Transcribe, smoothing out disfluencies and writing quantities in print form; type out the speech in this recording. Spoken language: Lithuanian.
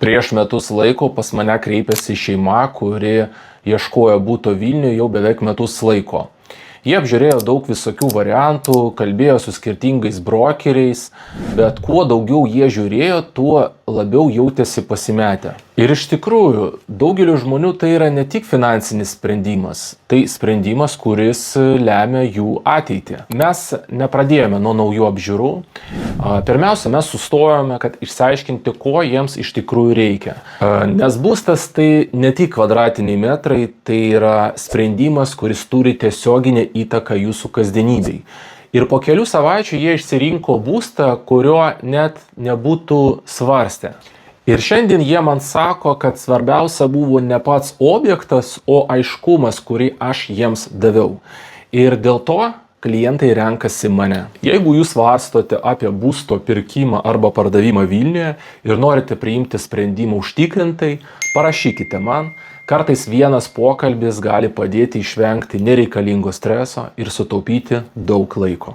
Prieš metus laiko pas mane kreipėsi šeima, kuri ieškojo būto Vilniuje jau beveik metus laiko. Jie apžiūrėjo daug visokių variantų, kalbėjo su skirtingais brokeriais, bet kuo daugiau jie žiūrėjo, tuo labiau jautėsi pasimetę. Ir iš tikrųjų, daugeliu žmonių tai yra ne tik finansinis sprendimas, tai sprendimas, kuris lemia jų ateitį. Mes nepradėjome nuo naujų apžiūrų. Pirmiausia, mes sustojome, kad išsiaiškinti, ko jiems iš tikrųjų reikia. Nes būstas tai ne tik kvadratiniai metrai, tai yra sprendimas, kuris turi tiesioginę įtaką jūsų kasdienybei. Ir po kelių savaičių jie išsirinko būstą, kurio net nebūtų svarstę. Ir šiandien jie man sako, kad svarbiausia buvo ne pats objektas, o aiškumas, kurį aš jiems daviau. Ir dėl to klientai renkasi mane. Jeigu jūs svarstote apie būsto pirkimą arba pardavimą Vilniuje ir norite priimti sprendimą užtikrintai, parašykite man. Kartais vienas pokalbis gali padėti išvengti nereikalingo streso ir sutaupyti daug laiko.